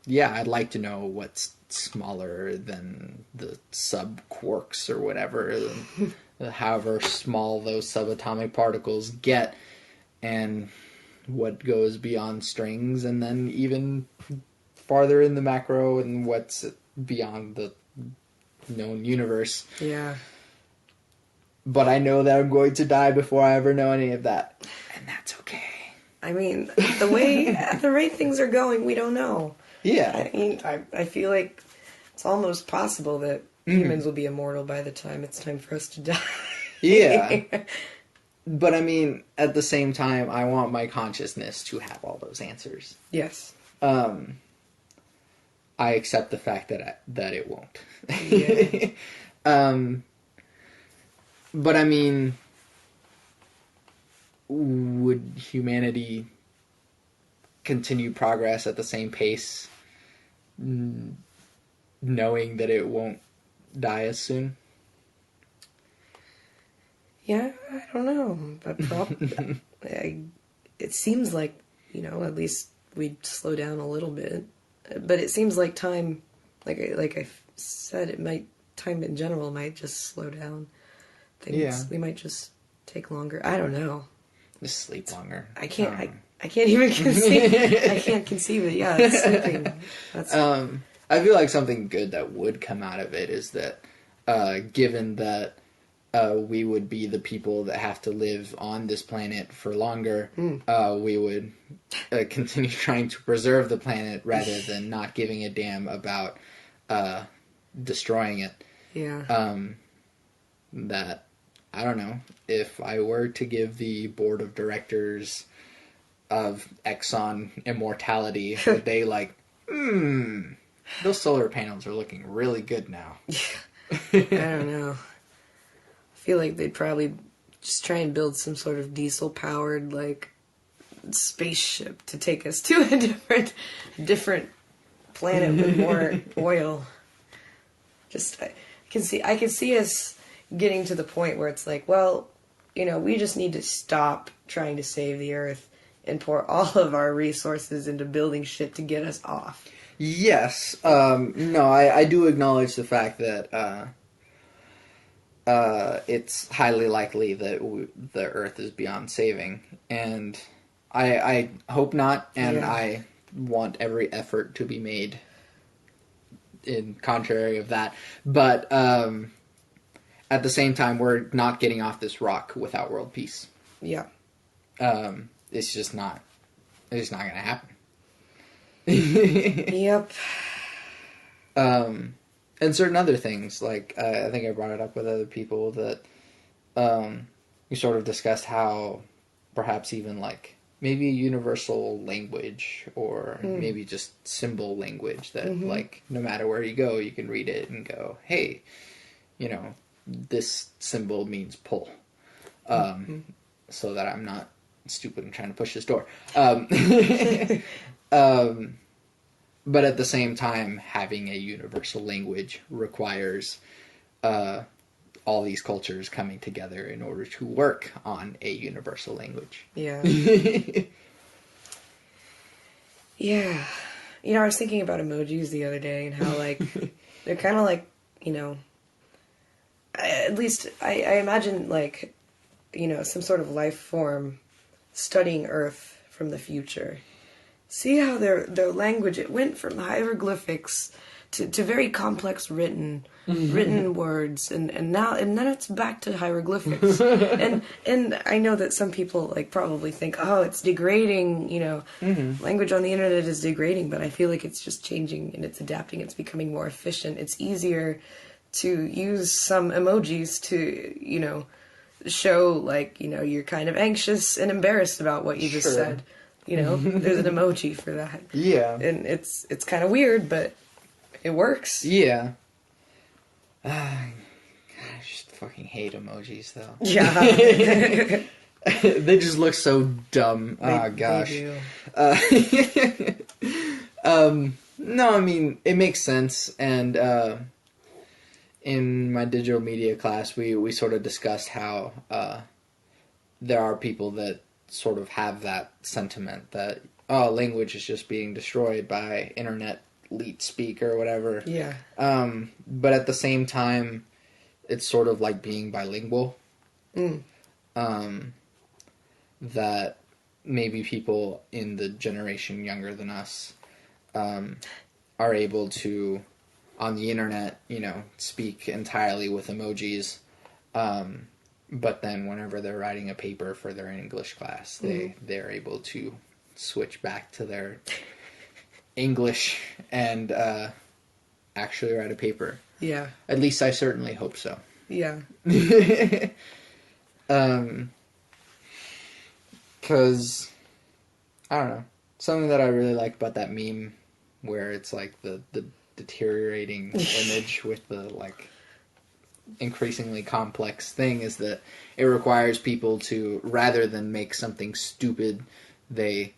yeah, I'd like to know what's smaller than the sub-quarks or whatever, however small those subatomic particles get, and what goes beyond strings, and then even farther in the macro, and what's beyond the known universe. Yeah. But I know that I'm going to die before I ever know any of that, and that's okay. I mean, the way things are going, we don't know. Yeah. I mean, I feel like it's almost possible that humans will be immortal by the time it's time for us to die. Yeah. But I mean, at the same time, I want my consciousness to have all those answers. Yes. I accept the fact that it won't. Yeah. But I mean, would humanity continue progress at the same pace, knowing that it won't die as soon? Yeah, I don't know, but probably it seems like, at least we'd slow down a little bit. But it seems like time, like I said, time in general might just slow down. We might just take longer. I don't know. Just sleep longer. I can't even conceive. I can't conceive it. Yeah, it's sleeping. I feel like something good that would come out of it is that, given that we would be the people that have to live on this planet for longer, we would continue trying to preserve the planet rather than not giving a damn about destroying it. Yeah. That, I don't know, if I were to give the board of directors of Exxon immortality, would they those solar panels are looking really good now. I don't know. I feel like they'd probably just try and build some sort of diesel-powered, spaceship to take us to a different planet with more oil. I can see us getting to the point where it's like, well, we just need to stop trying to save the Earth and pour all of our resources into building shit to get us off. Yes. No, I do acknowledge the fact that it's highly likely that the Earth is beyond saving. And I hope not, and I want every effort to be made in contrary of that. But at the same time, we're not getting off this rock without world peace. Yeah. It's just not going to happen. Yep. And certain other things, I think I brought it up with other people that we sort of discussed how perhaps even maybe a universal language or maybe just symbol language that no matter where you go, you can read it and go, hey, this symbol means pull. So that I'm not stupid and trying to push this door. But at the same time, having a universal language requires all these cultures coming together in order to work on a universal language. Yeah. Yeah. I was thinking about emojis the other day and how, they're kind of at least I imagine, some sort of life form studying Earth from the future. See how their language, it went from hieroglyphics to very complex written words, and then it's back to hieroglyphics. and I know that some people probably think, oh, it's degrading, language on the internet is degrading, but I feel like it's just changing and it's adapting, it's becoming more efficient. It's easier to use some emojis to, show you're kind of anxious and embarrassed about what you just said. There's an emoji for that. Yeah. And it's kind of weird, but it works. Yeah. God, I just fucking hate emojis, though. Yeah. They just look so dumb. Oh, gosh. They do. No, I mean, it makes sense. And in my digital media class, we sort of discussed how there are people that sort of have that sentiment that, oh, language is just being destroyed by internet leet speak or whatever. Yeah. But at the same time, it's sort of like being bilingual. Mm. That maybe people in the generation younger than us are able to, on the internet, speak entirely with emojis. But then whenever they're writing a paper for their English class, they're able to switch back to their English and actually write a paper. Yeah. At least I certainly hope so. Yeah. Because, I don't know, something that I really like about that meme where it's like the deteriorating image with the like increasingly complex thing is that it requires people to, rather than make something stupid, they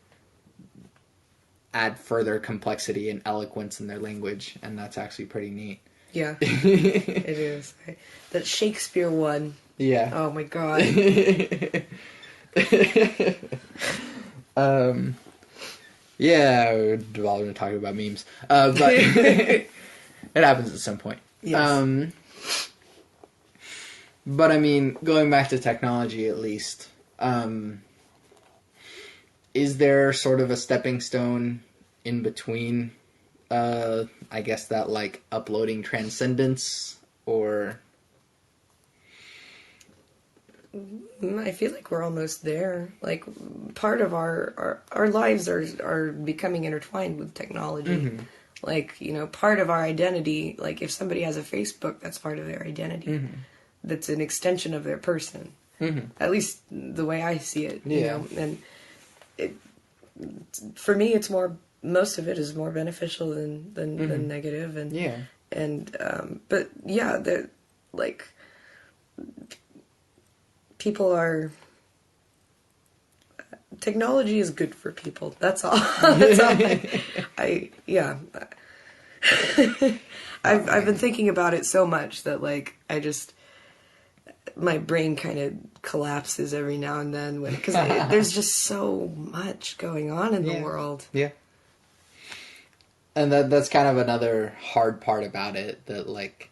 add further complexity and eloquence in their language, and that's actually pretty neat. Yeah. It is. That Shakespeare one. Yeah. Oh my god. Yeah, we're going to talk about memes, but it happens at some point. Yes. But I mean, going back to technology at least, is there sort of a stepping stone in between, I guess, that like uploading transcendence, or... I feel like we're almost there. Like, part of our lives are becoming intertwined with technology. Mm-hmm. Like, part of our identity, like if somebody has a Facebook, that's part of their identity. Mm-hmm. That's an extension of their person. Mm-hmm. At least the way I see it, Yeah. And for me, most of it is more beneficial than negative. And, Yeah. but yeah, they're like... People are... Technology is good for people. That's all. That's all. Yeah. I've been thinking about it so much that like my brain kind of collapses every now and then because there's just so much going on in the world. Yeah. And that's kind of another hard part about it, that like,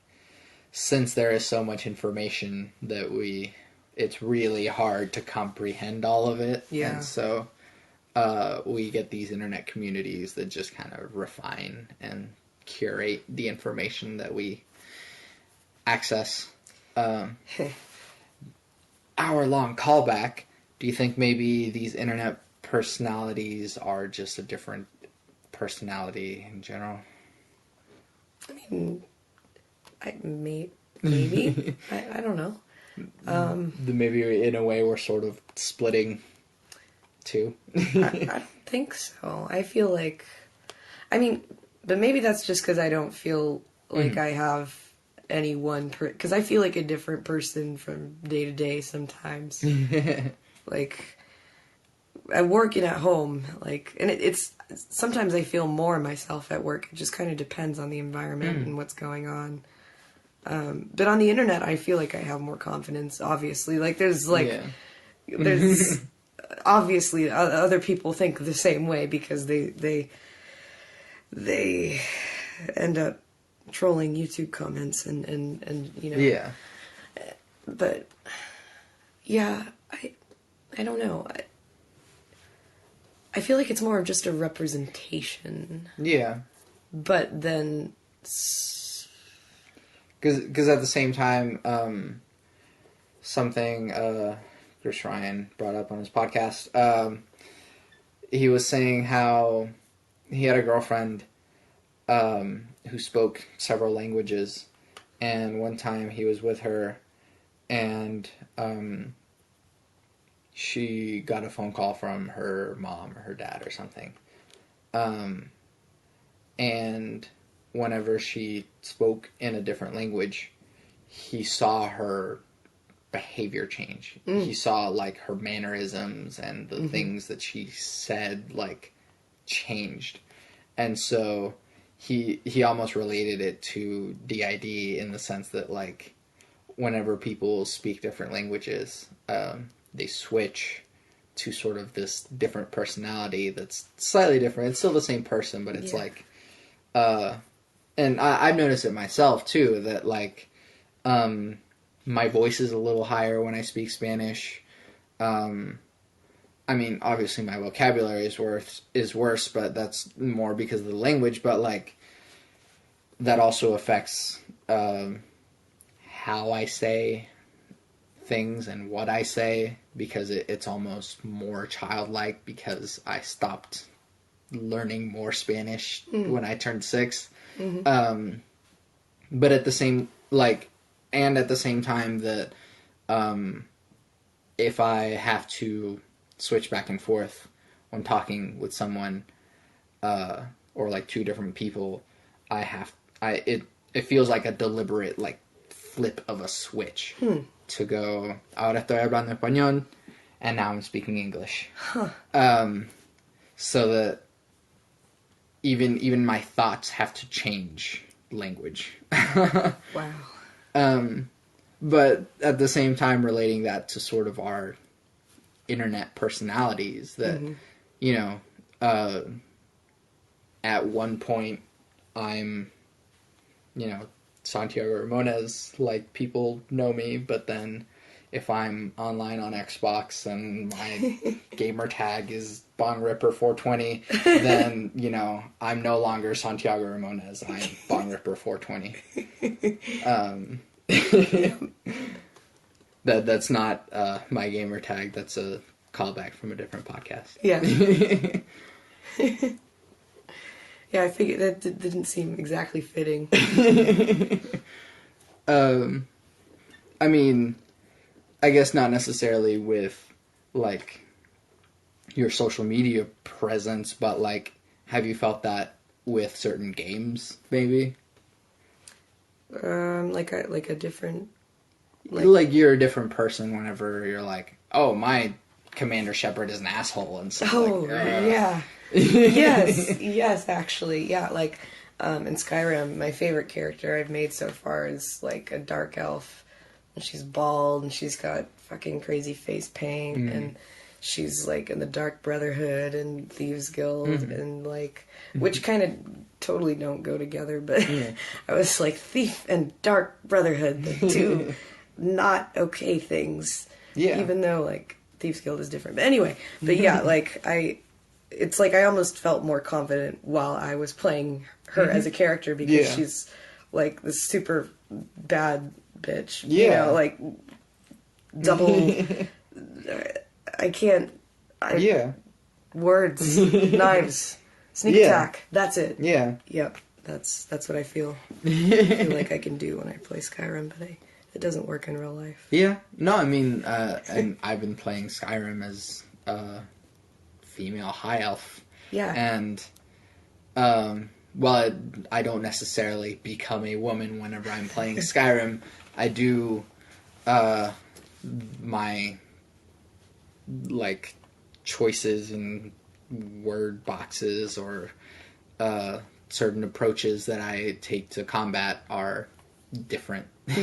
since there is so much information that it's really hard to comprehend all of it. Yeah. And so we get these internet communities that just kind of refine and curate the information that we access. Hour-long callback. Do you think maybe these internet personalities are just a different personality in general? I mean, maybe. I don't know. Maybe in a way we're sort of splitting too. I don't think so. I feel like... I mean, but maybe that's just because I don't feel like I have any one... Because I feel like a different person from day to day sometimes. Like, at work and at home. Like, and it's... Sometimes I feel more myself at work. It just kind of depends on the environment and what's going on. But on the internet, I feel like I have more confidence, obviously. Like, there's obviously other people think the same way because they end up trolling YouTube comments and Yeah. But yeah, I don't know. I feel like it's more of just a representation. Yeah. But then... Because at the same time, something Chris Ryan brought up on his podcast, he was saying how he had a girlfriend who spoke several languages, and one time he was with her, and she got a phone call from her mom or her dad or something, and whenever she spoke in a different language, he saw her behavior change. He saw, like, her mannerisms and the things that she said, like, changed. And so he almost related it to DID in the sense that, like, whenever people speak different languages, they switch to sort of this different personality that's slightly different. It's still the same person, but it's like, and I've noticed it myself too, that, like, my voice is a little higher when I speak Spanish. I mean, obviously my vocabulary is worse, but that's more because of the language. But, like, that also affects how I say things and what I say, because it's almost more childlike because I stopped learning more Spanish when I turned 6. But at the same, like, and at the same time that if I have to switch back and forth when talking with someone or, like, 2 different people, it feels like a deliberate, like, flip of a switch to go, ahora estoy hablando español, and now I'm speaking English. So that even my thoughts have to change language. Wow. But at the same time, relating that to sort of our internet personalities, that, you know, at one point I'm, you know, Santiago Ramones, like, people know me, but then if I'm online on Xbox and my gamer tag is Bong Ripper 420, then, you know, I'm no longer Santiago Ramones, I'm Bong Ripper 420. That's not my gamer tag, that's a callback from a different podcast. Yeah. Yeah, I figured that didn't seem exactly fitting. I mean, I guess not necessarily with, like, your social media presence, but, like, have you felt that with certain games, maybe? Like a different... Like, you're a different person whenever you're like, oh, my Commander Shepard is an asshole, and so, yeah. yes, actually. Yeah, like, in Skyrim, my favorite character I've made so far is, like, a dark elf. And she's bald, and she's got fucking crazy face paint, and she's, like, in the Dark Brotherhood and Thieves Guild, and, like, which kind of totally don't go together, but I was like, Thief and Dark Brotherhood, the two not okay things. Yeah. Even though, like, Thieves Guild is different. But anyway, but yeah, like, it's like I almost felt more confident while I was playing her as a character, because she's, like, this super bad bitch. Yeah. You know, like, double... I can't... Words. Knives. Sneak attack. That's it. Yeah. Yep. That's what I feel. I feel like I can do when I play Skyrim, but it doesn't work in real life. Yeah. No, I mean, and I've been playing Skyrim as female high elf. Yeah. And, while I don't necessarily become a woman whenever I'm playing Skyrim, I do, my, like, choices and word boxes or, certain approaches that I take to combat are different. So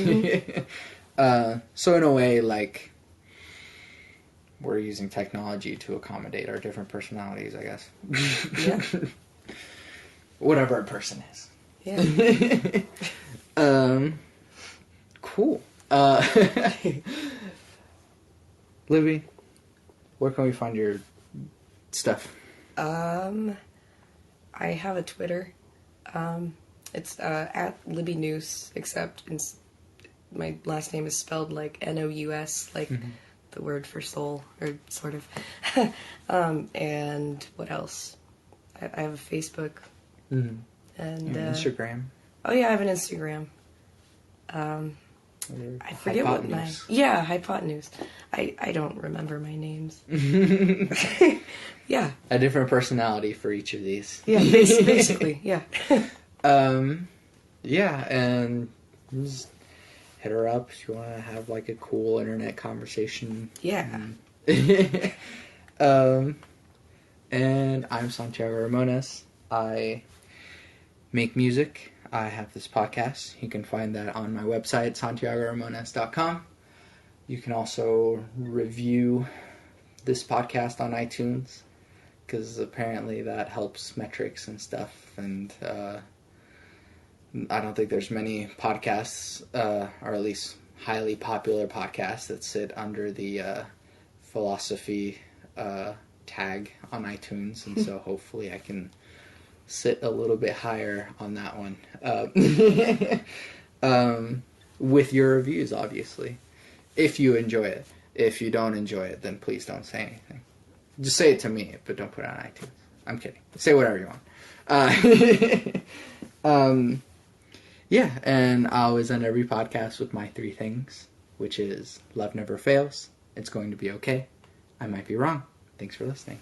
in a way, like, we're using technology to accommodate our different personalities, I guess. Yeah. Whatever a person is. Yeah. Cool. Libby, where can we find your stuff? I have a Twitter. It's at Libby Noose, except my last name is spelled like N-O-U-S, like the word for soul, or sort of. And what else? I have a Facebook. And Instagram. Oh yeah, I have an Instagram. I forget what my... Yeah, hypotenuse. I don't remember my names. Yeah. A different personality for each of these. Yeah, basically, yeah. Yeah, and just hit her up if you want to have like a cool internet conversation. Yeah. And I'm Santiago Ramones. I make music. I have this podcast. You can find that on my website, santiagoramones.com. You can also review this podcast on iTunes, because apparently that helps metrics and stuff. And I don't think there's many podcasts, or at least highly popular podcasts, that sit under the philosophy tag on iTunes. And so hopefully I can sit a little bit higher on that one. With your reviews, obviously. If you enjoy it. If you don't enjoy it, then please don't say anything. Just say it to me, but don't put it on iTunes. I'm kidding. Say whatever you want. Yeah, and I always end every podcast with my 3 things, which is love never fails, it's going to be okay, I might be wrong. Thanks for listening.